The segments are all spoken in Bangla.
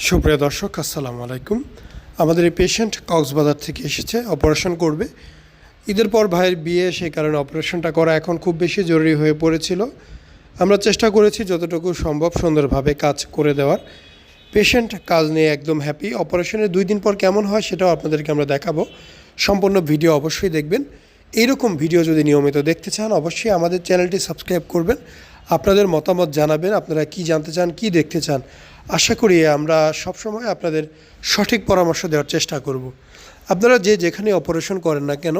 সুপ্রিয় দর্শক, আসসালামু আলাইকুম। আমাদের এই পেশেন্ট কক্সবাজার থেকে এসেছে, অপারেশন করবে। ঈদের পর ভাইয়ের বিয়ে, সেই কারণে অপারেশনটা করা এখন খুব বেশি জরুরি হয়ে পড়েছিল। আমরা চেষ্টা করেছি যতটুকু সম্ভব সুন্দরভাবে কাজ করে দেওয়ার। পেশেন্ট কাজ নিয়ে একদম হ্যাপি। অপারেশনের 2 দিন পর কেমন হয় সেটাও আপনাদেরকে আমরা দেখাবো। সম্পূর্ণ ভিডিও অবশ্যই দেখবেন। এইরকম ভিডিও যদি নিয়মিত দেখতে চান অবশ্যই আমাদের চ্যানেলটি সাবস্ক্রাইব করবেন। আপনাদের মতামত জানাবেন, আপনারা কি জানতে চান, কি দেখতে চান। আশা করি আমরা সবসময় আপনাদের সঠিক পরামর্শ দেওয়ার চেষ্টা করব। আপনারা যেখানে অপারেশন করেন না কেন,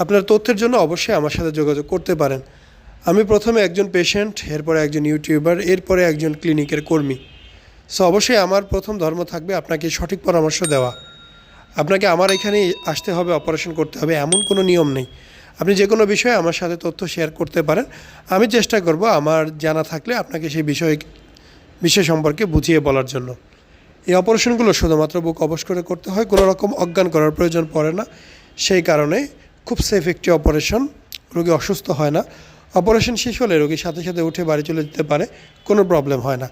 আপনার তথ্যের জন্য অবশ্যই আমার সাথে যোগাযোগ করতে পারেন। আমি প্রথমে একজন পেশেন্ট, এরপরে একজন ইউটিউবার, এরপরে একজন ক্লিনিকের কর্মী। সো অবশ্যই আমার প্রথম ধর্ম থাকবে আপনাকে সঠিক পরামর্শ দেওয়া। আপনাকে আমার এখানে আসতে হবে, অপারেশন করতে হবে এমন কোনো নিয়ম নেই। আপনি যে কোনো বিষয়ে আমার সাথে তথ্য শেয়ার করতে পারেন। আমি চেষ্টা করব আমার জানা থাকলে আপনাকে সেই বিষয় সম্পর্কে বুঝিয়ে বলার জন্য। এই অপারেশনগুলো শুধুমাত্র বুক অবশ করে করতে হয়, কোনো রকম অজ্ঞান করার প্রয়োজন পড়ে না। সেই কারণে খুব সেফ একটি অপারেশন, রোগী অসুস্থ হয় না। অপারেশন শেষ হলে রোগীর সাথে সাথে উঠে বাড়ি চলে যেতে পারে, কোনো প্রবলেম হয় না।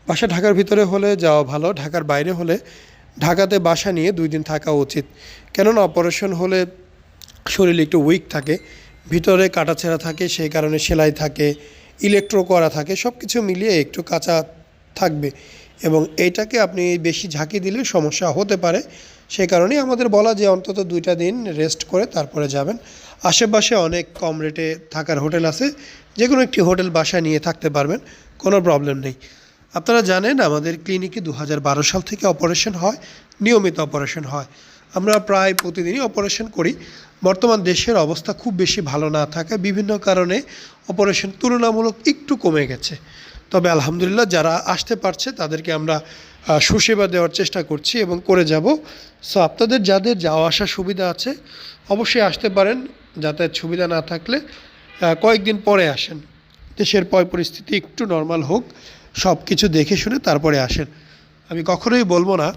বাসা ঢাকার ভিতরে হলে যাওয়া ভালো, ঢাকার বাইরে হলে ঢাকাতে বাসা নিয়ে 2 দিন থাকা উচিত। কেননা অপারেশন হলে শরীর একটু উইক থাকে, ভিতরে কাটাছেঁড়া থাকে, সেই কারণে সেলাই থাকে, ইলেকট্রো করা থাকে, সব কিছু মিলিয়ে একটু কাঁচা থাকবে এবং এইটাকে আপনি বেশি ঝাঁকি দিলে সমস্যা হতে পারে। সেই কারণেই আমাদের বলা যে অন্তত 2টা দিন রেস্ট করে তারপরে যাবেন। আশেপাশে অনেক কম রেটে থাকার হোটেল আছে, যে কোনো একটি হোটেল বাসা নিয়ে থাকতে পারবেন, কোনো প্রবলেম নেই। আপনারা জানেন আমাদের ক্লিনিকে 2012 সাল থেকে অপারেশন হয়, নিয়মিত অপারেশন হয়। আমরা প্রায় প্রতিদিনই অপারেশন করি। বর্তমান দেশের অবস্থা খুব বেশি ভালো না থাকায় বিভিন্ন কারণে অপারেশন তুলনামূলক একটু কমে গেছে। তবে আলহামদুলিল্লাহ যারা আসতে পারছে তাদেরকে আমরা সুসেবা দেওয়ার চেষ্টা করছি এবং করে যাব। সো আপনাদের যাদের যাওয়া আসার সুবিধা আছে অবশ্যই আসতে পারেন। যাতায়াত সুবিধা না থাকলে কয়েকদিন পরে আসেন, দেশের পরিস্থিতি একটু নর্মাল হোক, সব কিছু দেখে শুনে তারপরে আসেন। আমি কখনোই বলবো না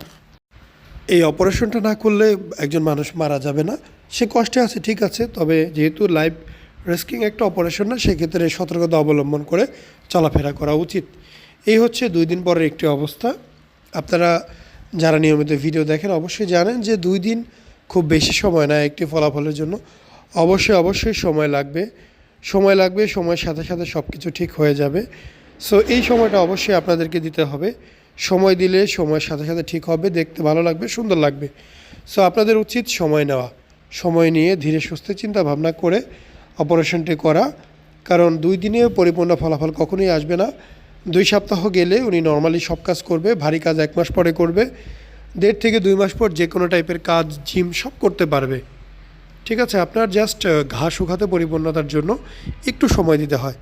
এই অপারেশনটা না করলে একজন মানুষ মারা যাবে না, সে কষ্টে আছে, ঠিক আছে। তবে যেহেতু লাইফ রিস্কিং একটা অপারেশন না, সেক্ষেত্রে সতর্কতা অবলম্বন করে চলাফেরা করা উচিত। এই হচ্ছে 2 দিন পরের একটি অবস্থা। আপনারা যারা নিয়মিত ভিডিও দেখেন অবশ্যই জানেন যে 2 দিন খুব বেশি সময় না একটি ফলাফলের জন্য। অবশ্যই সময় লাগবে, সময়ের সাথে সাথে সব কিছু ঠিক হয়ে যাবে। সো এই সময়টা অবশ্যই আপনাদেরকে দিতে হবে। সময় দিলে সময়ের সাথে সাথে ঠিক হবে, দেখতে ভালো লাগবে, সুন্দর লাগবে। সো আপনাদের উচিত সময় নেওয়া, সময় নিয়ে ধীরে সুস্থে চিন্তা ভাবনা করে অপারেশনটি করা। কারণ 2 দিনে পরিপূর্ণ ফলাফল কখনোই আসবে না। 2 সপ্তাহ গেলে উনি নর্মালি সব কাজ করবে, ভারী কাজ 1 মাস পরে করবে, 1.5 থেকে 2 মাস পর যে কোনো টাইপের কাজ, জিম সব করতে পারবে। ঠিক আছে, আপনার জাস্ট ঘা শুকাতে পরিপূর্ণতার জন্য একটু সময় দিতে হয়।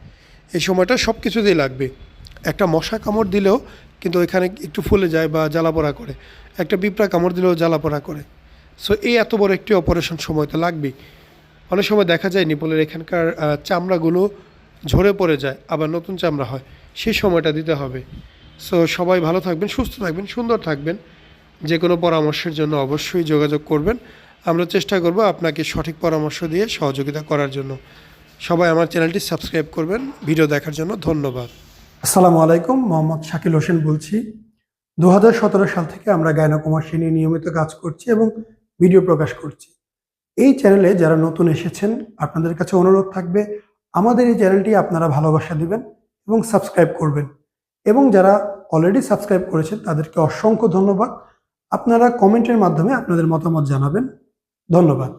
এই সময়টা সব কিছুতেই লাগবে। একটা মশা কামড় দিলেও কিন্তু ওইখানে একটু ফুলে যায় বা জ্বালাপোড়া করে, একটা পিঁপড়া কামড় দিলেও জ্বালাপোড়া করে। সো এই এত বড় একটি অপারেশন সময় তো লাগবেই। অনেক সময় দেখা যায় নিপলের এখানকার চামড়াগুলো ঝরে পড়ে যায়, আবার নতুন চামড়া হয়, সেই সময়টা দিতে হবে। সো সবাই ভালো থাকবেন, সুস্থ থাকবেন, সুন্দর থাকবেন। যে কোনো পরামর্শের জন্য অবশ্যই যোগাযোগ করবেন। আমরা চেষ্টা করব আপনাকে সঠিক পরামর্শ দিয়ে সহযোগিতা করার জন্য। সবাই আমার চ্যানেলটি সাবস্ক্রাইব করবেন। ভিডিও দেখার জন্য ধন্যবাদ। আসসালামু আলাইকুম, মোহাম্মদ শাকিল হোসেন বলছি। 2017 সাল থেকে আমরা গাইনোকমার্সি নিয়ে নিয়মিত কাজ করছি এবং ভিডিও প্রকাশ করছি। এই চ্যানেলে যারা নতুন এসেছেন আপনাদের কাছে অনুরোধ থাকবে আমাদের এই চ্যানেলটি আপনারা ভালোবাসা দিবেন এবং সাবস্ক্রাইব করবেন। এবং যারা অলরেডি সাবস্ক্রাইব করেছেন তাদেরকে অসংখ্য ধন্যবাদ। আপনারা কমেন্টের মাধ্যমে আপনাদের মতামত জানাবেন। ধন্যবাদ।